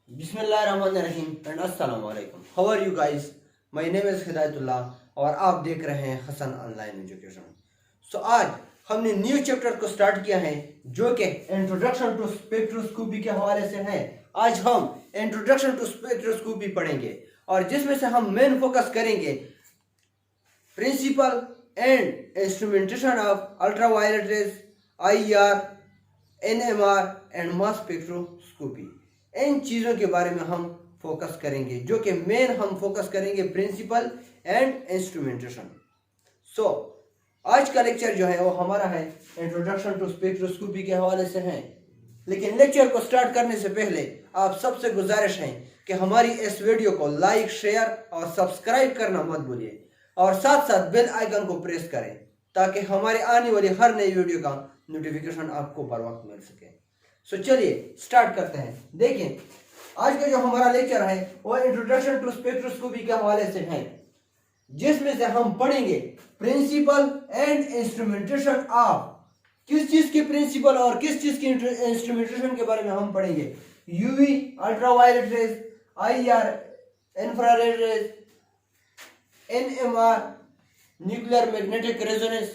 बिस्मिल्लाहिर्रहमानिर्रहीम एंड अस्सलाम वालेकुम। How are you guys? My name is Hidayatullah और आप देख रहे हैं हसन ऑनलाइन एजुकेशन। सो आज हमने न्यू चैप्टर को स्टार्ट किया है जो कि इंट्रोडक्शन टू स्पेक्ट्रोस्कोपी के हवाले से है। आज हम इंट्रोडक्शन टू स्पेक्ट्रोस्कोपी पढ़ेंगे और जिसमें से हम मेन फोकस करेंगे principle and instrumentation of ultraviolet rays, IR, NMR and mass spectroscopy. इन चीज़ों के बारे में हम फोकस करेंगे जो कि मेन हम फोकस करेंगे प्रिंसिपल एंड इंस्ट्रूमेंटेशन। सो आज का लेक्चर जो है वो हमारा है इंट्रोडक्शन टू स्पेक्ट्रोस्कोपी के हवाले से है। लेकिन लेक्चर को स्टार्ट करने से पहले आप सबसे गुजारिश है कि हमारी इस वीडियो को लाइक, शेयर और सब्सक्राइब करना मत भूलिए और साथ साथ बेल आइकन को प्रेस करें ताकि हमारे आने वाली हर नई वीडियो का नोटिफिकेशन आपको बर वक्त मिल सके। सो चलिए स्टार्ट करते हैं। देखिए आज का जो हमारा लेक्चर है वो इंट्रोडक्शन टू स्पेक्ट्रोस्कोपी के हवाले से है जिसमें से हम पढ़ेंगे प्रिंसिपल एंड इंस्ट्रूमेंटेशन ऑफ, किस चीज की प्रिंसिपल और किस चीज की इंस्ट्रूमेंटेशन के बारे में हम पढ़ेंगे। UV ultraviolet rays, IR infrared rays, NMR nuclear magnetic resonance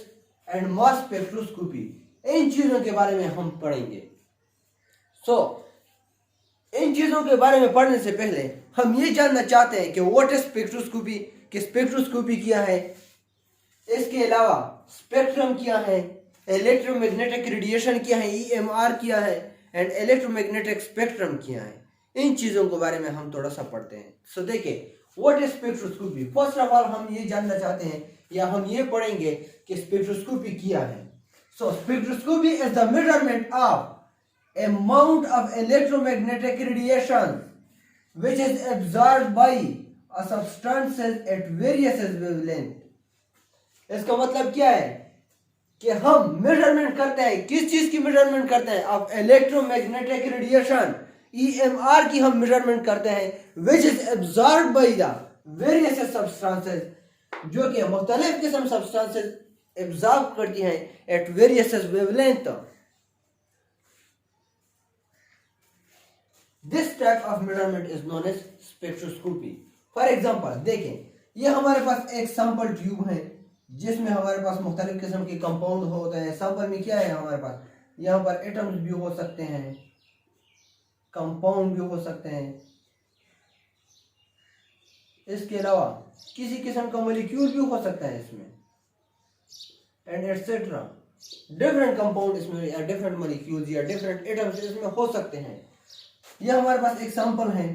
and mass spectroscopy, इन चीजों के बारे में हम पढ़ेंगे। इन चीजों के बारे में पढ़ने से पहले हम ये जानना चाहते हैं कि व्हाट इज स्पेक्ट्रोस्कोपी, कि स्पेक्ट्रोस्कोपी क्या है, इसके अलावा स्पेक्ट्रम क्या है, इलेक्ट्रोमैग्नेटिक रेडिएशन क्या है, EMR क्या है एंड इलेक्ट्रोमैग्नेटिक स्पेक्ट्रम क्या है। इन चीजों के बारे में हम थोड़ा सा पढ़ते हैं। सो देखिए what is spectroscopy. First of all हम ये जानना चाहते हैं या हम ये पढ़ेंगे कि स्पेक्ट्रोस्कोपी क्या है। So spectroscopy is the measurement of amount of electromagnetic radiation which is absorbed by a substances at various wavelength। इसका मतलब क्या है कि हम मेजरमेंट करते हैं, किस चीज की मेजरमेंट करते हैं, ऑफ इलेक्ट्रोमैग्नेटिक रेडिएशन, EMR की हम मेजरमेंट करते हैं which is absorbed by the various substances, जो कि मुख्तलिफ किस्म substances absorb करती हैं at various wavelength। This type of measurement is known as spectroscopy। For example देखें ये हमारे पास एक सैंपल ट्यूब है जिसमें हमारे पास मुख्तलिफ किस्म के कंपाउंड होते हैं। सैंपल में क्या है हमारे पास, यहाँ पर एटम्स भी हो सकते हैं, कंपाउंड भी हो सकते हैं, इसके अलावा किसी किस्म का मॉलिक्यूल भी हो सकता है इसमें एंड एटसेट्रा। डिफरेंट कंपाउंड इसमें या डिफरेंट मॉलिक्यूल्स या डिफरेंट एटम्स इसमें हो सकते हैं। यह हमारे पास एक सैंपल है,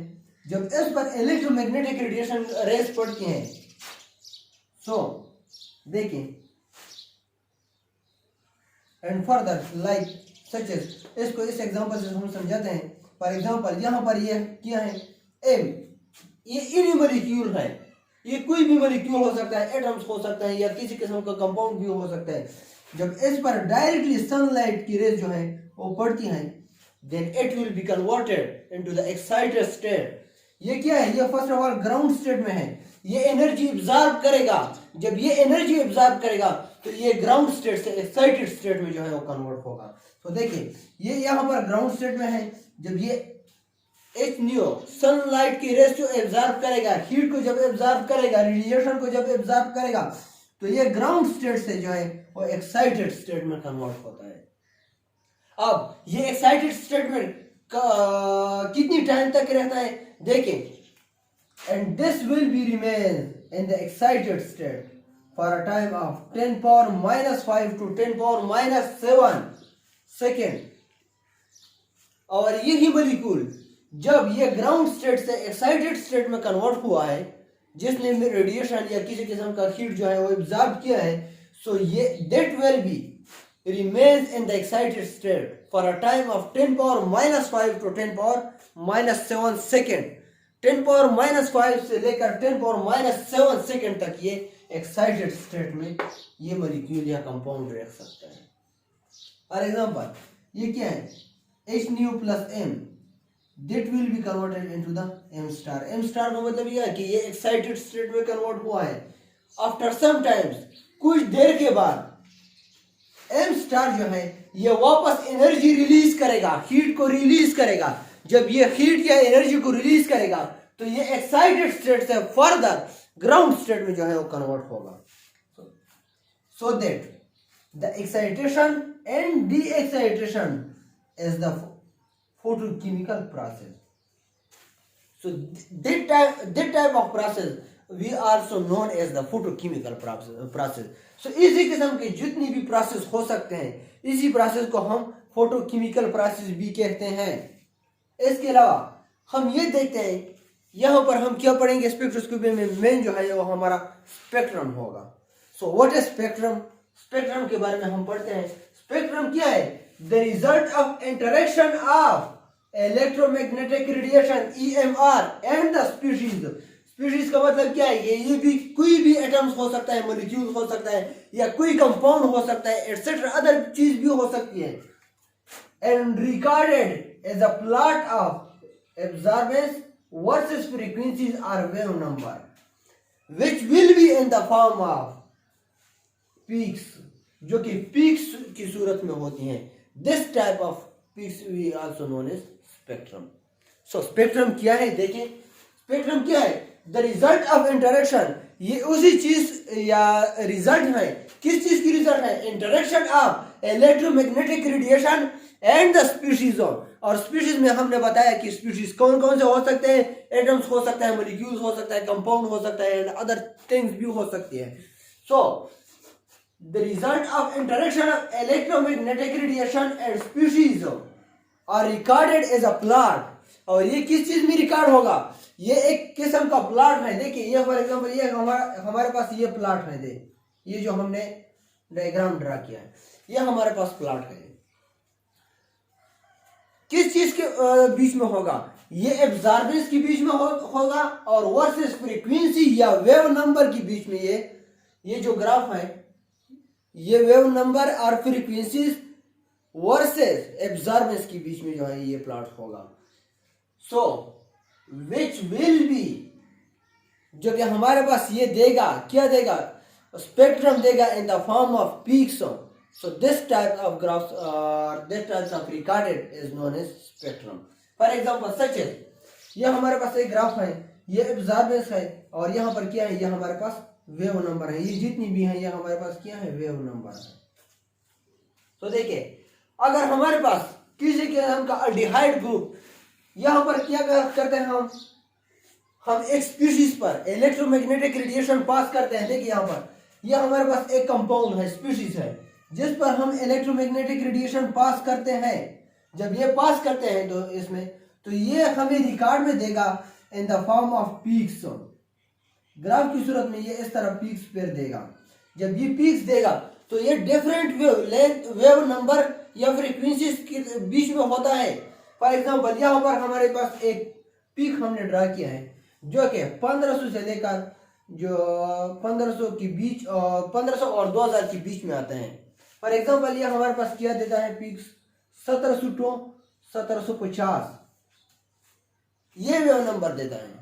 जब इस पर इलेक्ट्रोमैग्नेटिक रेडिएशन रेज पड़ती हैं। सो देखिए and further like such as, इसको इस एग्जांपल से हम समझाते हैं। फॉर एग्जांपल यहाँ पर ये क्या है, एम, ये इनी मॉलिक्यूल है, ये कोई भी मॉलिक्यूल हो सकता है, एटम्स हो सकता है या किसी किस्म का कंपाउंड भी हो सकता है। जब इस पर डायरेक्टली सनलाइट की रेज जो है वो पड़ती हैं then it will be converted into the excited state। ये क्या है, ये first of all ground state में है, ये एनर्जी एब्जॉर्ब करेगा। जब ये एनर्जी एब्जॉर्ब करेगा तो ये ग्राउंड स्टेट से एक्साइटेड स्टेट में जो है वो कन्वर्ट होगा। तो देखिए ये यहाँ पर ग्राउंड स्टेट में है, जब ये एक न्यू सनलाइट की रेस जो एब्जॉर्ब करेगा, हीट को जब एब्जॉर्ब करेगा, रेडिएशन को जब एब्जॉर्ब करेगा तो ये ग्राउंड स्टेट से जो है वो एक्साइटेड स्टेट में कन्वर्ट होता है। अब ये एक्साइटेड स्टेट में कितनी टाइम तक रहता है, देखें, and this will be remain in the excited state for a time of 10⁻⁻5 to 10⁻⁻7 second. और यही मॉलिक्यूल जब ये ग्राउंड स्टेट से एक्साइटेड स्टेट में कन्वर्ट हुआ है, जिसने रेडिएशन या किसी किस्म का हीट जो है वो एब्जॉर्ब किया है, सो ये that will be remains in the excited state for a time of 10⁻⁻5 to 10⁻⁻7 second. 10⁻⁻5 से लेकर 10⁻⁻7 सेकेंड तक ये एक्साइटेड स्टेट में ये मॉलिक्यूल या कंपाउंड रह सकता है। फॉर एग्जांपल ये क्या है, H plus M, that will be converted into the M star। M star का मतलब यह है कि ये एक्साइटेड स्टेट में कन्वर्ट हुआ है। आफ्टर सम टाइम्स, कुछ देर के बाद एम स्टार जो है ये वापस एनर्जी रिलीज करेगा, हीट को रिलीज करेगा। जब ये हीट या एनर्जी को रिलीज करेगा तो ये एक्साइटेड स्टेट से फर्दर ग्राउंड स्टेट में जो है वो कन्वर्ट होगा। So that the excitation and D excitation is the photochemical process. So that type of process we also known as the photochemical process. So इसी किस्म के जितनी भी प्रोसेस हो सकते हैं, इसी प्रोसेस को हम फोटोकेमिकल प्रोसेस भी कहते हैं। इसके अलावा हम ये देखते हैं, यहाँ पर हम क्या पढ़ेंगे स्पेक्ट्रोस्कोपी में, मेन जो है वो हमारा स्पेक्ट्रम होगा। So what is spectrum? Spectrum के बारे में हम पढ़ते हैं। स्पेक्ट्रम क्या है? The result of interaction of electromagnetic radiation EMR and the species. Species का मतलब क्या है? ये भी कोई भी एटम्स हो सकता है, मॉलिक्यूल हो सकता है, या कोई कंपाउंड हो सकता है, एटसेट्रा अदर चीज भी हो सकती है। And recorded as a plot of absorbance versus frequencies or wave number which will be in the form of peaks, जो कि पीक्स की सूरत में होती हैं। This type of peaks we also known as spectrum. So spectrum क्या है? देखें, स्पेक्ट्रम क्या है? द रिजल्ट ऑफ इंटरेक्शन, ये उसी चीज या रिजल्ट है। किस चीज की रिजल्ट है? Interaction of electromagnetic radiation and the species of. और स्पीशीज में हमने बताया कि स्पीशीज कौन कौन से हो सकते हैं? एटम्स हो सकता है, मॉलिक्यूल्स हो सकता है, कंपाउंड हो सकता है, एंड अदर थिंग्स भी हो सकती है। सो the result of interaction of electromagnetic radiation and species are recorded as a plot। और ये किस चीज में रिकॉर्ड होगा? ये एक किस्म का प्लॉट है। देखिए, ये फॉर एग्जांपल ये हमारे पास ये प्लॉट है। दे ये जो हमने डायग्राम ड्रा किया है, ये हमारे पास प्लॉट है। किस चीज के बीच में होगा? ये एब्जॉर्बेंस के बीच में होगा और वर्सेस फ्रीक्वेंसी या वेव नंबर के बीच में। ये जो ग्राफ है, ये वेव नंबर और फ्रीक्वेंसीज वर्सेस एब्जॉर्बेंस के बीच में जो है ये प्लॉट होगा। सो विच विल बी, जो कि हमारे पास ये देगा, क्या देगा? स्पेक्ट्रम देगा in the form of peaks. So this type of graphs और this types of recorded is known as spectrum. For example such as, ये हमारे पास एक ग्राफ है, ये एब्जॉर्बेंस है, और यहाँ पर क्या है? ये हमारे पास वेव नंबर है। ये जितनी भी है ये हमारे पास क्या है? वेव नंबर है। तो देखिए, अगर हमारे पास किसी के नाम का अल्डिहाइड ग्रुप, यहां पर क्या करते हैं हम एक स्पीशीज पर इलेक्ट्रोमैग्नेटिक रेडिएशन पास करते हैं। देखिए यहाँ पर ये हमारे पास एक कंपाउंड है, स्पीशीज है, जिस पर हम इलेक्ट्रोमैग्नेटिक रेडिएशन पास करते हैं। जब ये पास करते हैं तो इसमें, तो ये हमें रिकॉर्ड में देगा in the form of peaks. Graph की सूरत में ये इस तरह पीक्स पेयर देगा। जब ये पीक्स देगा तो ये different wave length, wave number या फ्रीक्वेंसीज के बीच में होता है। फॉर एग्जांपल यहाँ पर हमारे पास एक पीक हमने ड्रा किया है, जो कि 1500 से लेकर जो 1500 के बीच, 1500 और 2000 के बीच में आते हैं। फॉर एग्जांपल ये हमारे पास क्या देता है? पीक्स 1700 टू 1750 ये वेव नंबर देता है।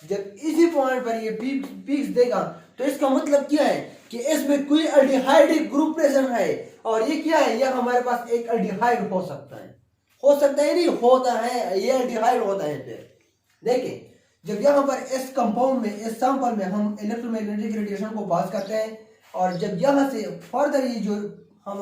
जब इसी पॉइंट पर ये पीक्स देगा तो इसका मतलब क्या है कि इसमें कोई अल्डिहाइड ग्रुप प्रेजेंट है। और ये क्या है? ये हमारे पास एक अल्डिहाइड हो सकता है, नहीं होता है, ये अल्डिहाइड होता है। फिर देखिए, जब यहाँ पर इस कंपाउंड में, इस सैंपल में हम इलेक्ट्रोमैग्नेटिक रेडिएशन को पास करते हैं, और जब यहाँ से फर्दर ये जो हम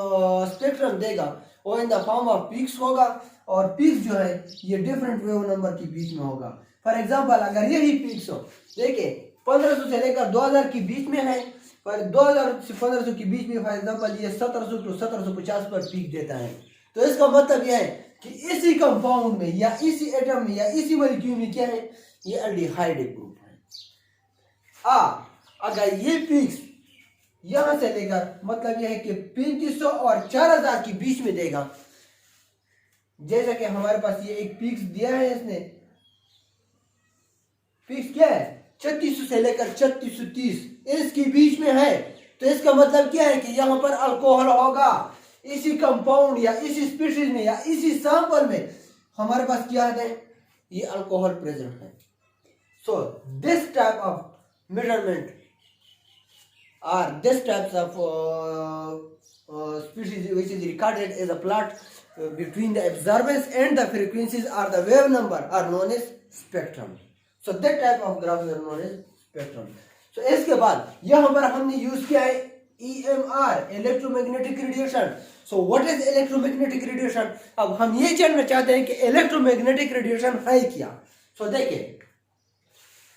स्पेक्ट्रम देगा वो इन द फॉर्म ऑफ पीक्स होगा। और पीक्स जो है ये डिफरेंट वेव नंबर के बीच में होगा। फॉर एग्जांपल अगर यही पीक्स हो, देखिए 1500 से लेकर 2000 के बीच में है, पर 2000 से 1500 के बीच में फॉर एग्जांपल ये 1700 टू 1750 पर पीक देता है। तो इसका मतलब यह है कि इसी कंपाउंड में या इसी एटम में या इसी मॉलिक्यूल में क्या है? ये अल्डिहाइड ग्रुप है। अगर ये पीक्स यहां से लेकर, मतलब यह है कि 3500 और 4000 के बीच में देगा। जैसा कि हमारे पास ये एक पीक्स दिया है, इसने पीक्स क्या है? 3600 से लेकर 3630 इसके बीच में है। तो इसका मतलब क्या है कि यहाँ पर अल्कोहल होगा। इसी कंपाउंड या इसी स्पीशीज में या इसी सैंपल में हमारे पास क्या है? ये अल्कोहल प्रेजेंट है। So this type of measurement और this types of species which is recorded as a plot between the absorbance and the frequencies or the wave number are known as spectrum. So that type of graph is known as spectrum. So इसके बाद यहाँ पर हमने use किया है EMR, electromagnetic radiation. So what is electromagnetic radiation? अब हम ये जानना चाहते हैं कि इलेक्ट्रोमैग्नेटिक रेडिएशन है क्या. सो देखिए,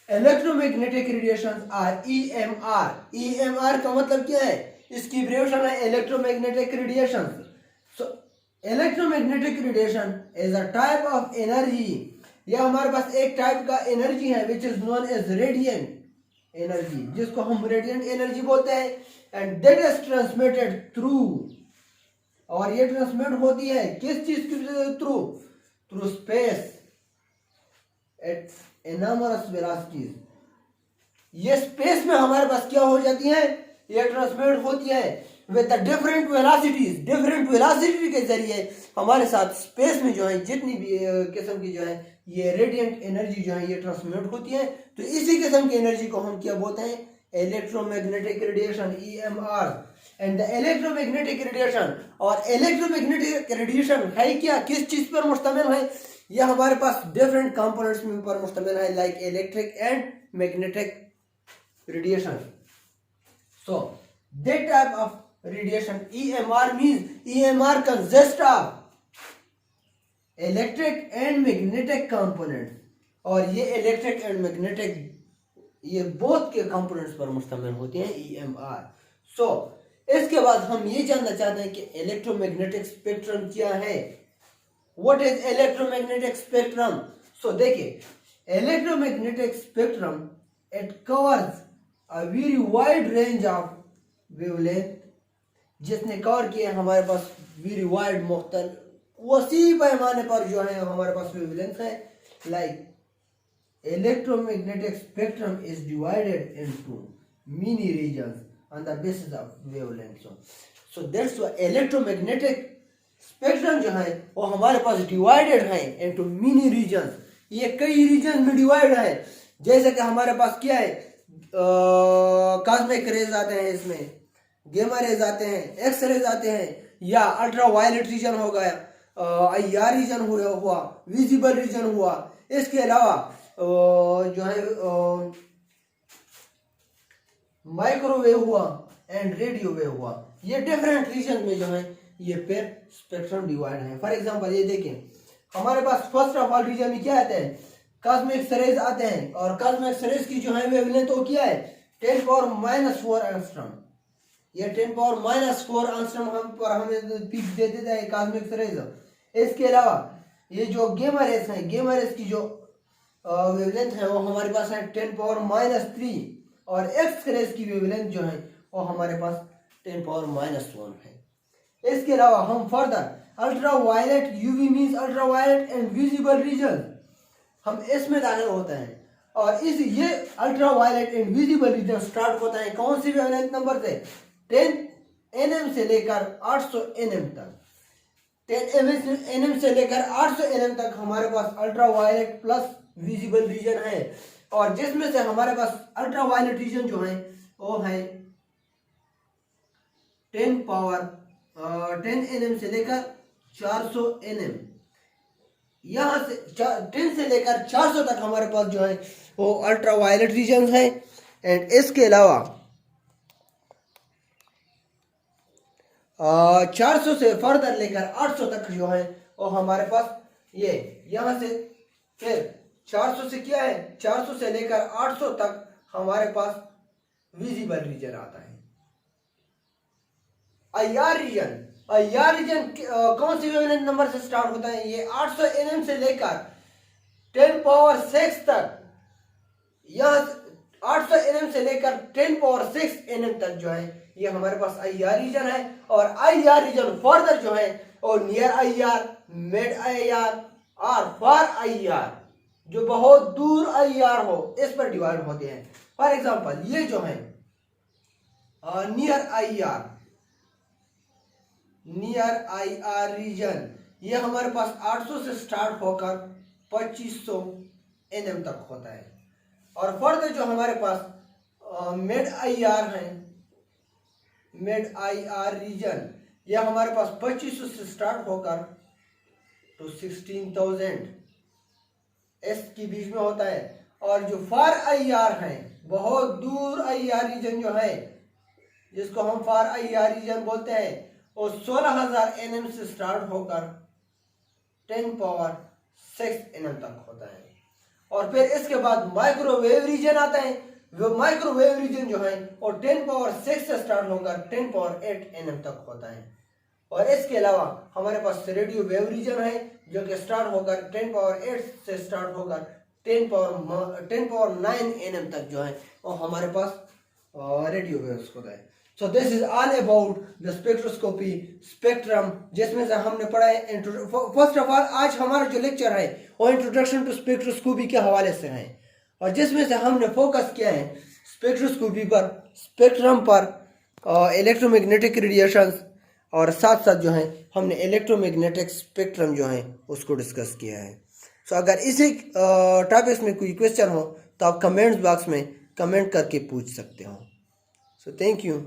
electromagnetic radiation or EMR. EMR का मतलब क्या है? इसकी एब्रिविएशन है electromagnetic radiation. So electromagnetic radiation is a type of energy. यह हमारे पास एक टाइप का एनर्जी है which is known as radiant energy, जिसको हम रेडिएंट एनर्जी बोलते हैं. And that is transmitted through, और ये ट्रांसमिट होती है किस चीज के through? Through space at enormous velocities. ये स्पेस में हमारे पास क्या हो जाती है? ये ट्रांसमिट होती है with the different velocities. Different velocity के जरिए हमारे साथ स्पेस में जो है जितनी भी किस्म की जो है ये रेडिएंट एनर्जी जो है ये ट्रांसमिट होती है. तो इसी किस्म की एनर्जी को हम क्या बोलते हैं? Electromagnetic radiation, EMR. And the electromagnetic radiation, और इलेक्ट्रोमैग्नेटिक रेडिएशन है क्या, किस चीज पर मुश्तमिल है? यह हमारे पास डिफरेंट कंपोनेंट्स में पर मुश्तमिल है, like electric and magnetic radiation. So that type of radiation EMR means EMR consists of electric and magnetic components. और ये इलेक्ट्रिक एंड मैग्नेटिक ये बोथ के कंपोनेंट्स पर मुश्तमिल होते हैं EMR. सो इसके बाद हम ये जानना चाहते हैं कि इलेक्ट्रोमैग्नेटिक स्पेक्ट्रम क्या है. What is electromagnetic spectrum? So देखिए, electromagnetic spectrum it covers a very wide range of wavelength, जिसने कवर किया हमारे पास वेरी वाइड मुख्तलिफ वसी पैमाने पर जो है हमारे पास वेवलेंथ है. Like electromagnetic spectrum is divided into many regions on the basis of wavelength. So that's why electromagnetic spectrum जो है वो हमारे पास divided है into many regions. ये कई regions में divide है. जैसे कि हमारे पास क्या है, cosmic rays आते हैं, इसमें gamma rays आते हैं, x rays आते हैं, या ultraviolet region हो गया, IR region हुआ, visible region हुआ. इसके अलावा जो है माइक्रोवेव हुआ एंड रेडियो वेव हुआ. ये डिफरेंट रीजन में जो है ये फिर स्पेक्ट्रम डिवाइड है. फॉर एग्जांपल ये देखें, हमारे पास फर्स्ट ऑफ ऑल रीजन में क्या आते हैं? कॉस्मिक रेज आते हैं, और कॉस्मिक रेज की जो है वेवलेंथ तो क्या है? 10⁻⁴ एंगस्ट्रॉम. ये 10⁻⁴ एंगस्ट्रॉम हम पर हमें पीक दे देता है कॉस्मिक रेज. इसके अलावा ये जो गेमा रेज है, गेमा रेज की जो वेवलेंथ है वो हमारे पास है 10⁻³ और एक्स रेज की वेवलेंथ जो है वो हमारे पास 10⁻⁴ है. इसके अलावा हम further ultraviolet, UV means ultraviolet and visible region, हम इसमें दाखिल होते हैं. और इस ये ultraviolet and visible region start होता है कौन सी वेवलेंथ नंबर से? 10 nm से लेकर 800 nm तक. 10 nm से लेकर 800 nm तक हमारे पास अल्ट्रावायलेट प्लस विजिबल रीजन है. और जिसमें से हमारे पास अल्ट्रावायलेट रीजन जो है वो है 10 nm से लेकर 400 nm. यहाँ से 10 से लेकर 400 तक हमारे पास जो है वो अल्ट्रावायलेट रीजन है. एंड इसके अलावा 400 से फर्दर लेकर 800 तक जो है वो हमारे पास ये यहाँ से फिर 400 से क्या है, 400 से लेकर 800 तक हमारे पास विजिबल रीजन आता है. IR रीजन, IR रीजन कौन सी वेवलेंथ नंबर से स्टार्ट होता है? ये 800 nm से लेकर 10⁻⁶ तक. यह 800 nm से लेकर 10⁻⁶ nm तक जो है ये हमारे पास IR रीजन है. और IR रीजन फर्दर जो है और नियर IR, मिड IR और फार IR, जो बहुत दूर IR हो, इस पर डिवाइड होते हैं. फॉर एग्जांपल ये जो है नियर IR रीजन, ये हमारे पास 800 से स्टार्ट होकर 2500 nm तक होता है. और फर्दर जो हमारे पास मिड IR है, मिड IR रीजन, यह हमारे पास 2500 से स्टार्ट होकर तो 16,000 एस के बीच में होता है। और जो फार IR है, बहुत दूर IR रीजन जो है, जिसको हम फार IR रीजन बोलते हैं, वो 16,000 nm से स्टार्ट होकर 10 पावर 6 nm तक होता है। और फिर इसके बाद माइक्रोवेव रीजन आता है। वो माइक्रोवेव रीजन जो है वो 10 पावर 6 से स्टार्ट होकर 10 पावर 8 nm तक होता है। और इसके अलावा हमारे पास रेडियो वेव रीजन है, जो कि स्टार्ट होकर 10 पावर 8 से स्टार्ट होकर 10 पावर 9 nm तक जो है वो हमारे पास रेडियो वेव्स होता है। So this is all about the spectroscopy, spectrum, जिसमें से हमने पढ़ा है। फर्स्ट ऑफ ऑल आज हमारा जो लेक्चर है वो इंट्रोडक्शन टू स्पेक्ट्रोस्कोपी के हवाले से है, और जिसमें से हमने फोकस किया है स्पेक्ट्रोस्कोपी पर, स्पेक्ट्रम पर, इलेक्ट्रोमैग्नेटिक रेडिएशंस, और साथ साथ जो है हमने इलेक्ट्रोमैग्नेटिक स्पेक्ट्रम जो है उसको डिस्कस किया है। सो अगर इसी टॉपिक्स में कोई क्वेश्चन हो तो आप कमेंट्स बॉक्स में कमेंट करके पूछ सकते हो। So thank you.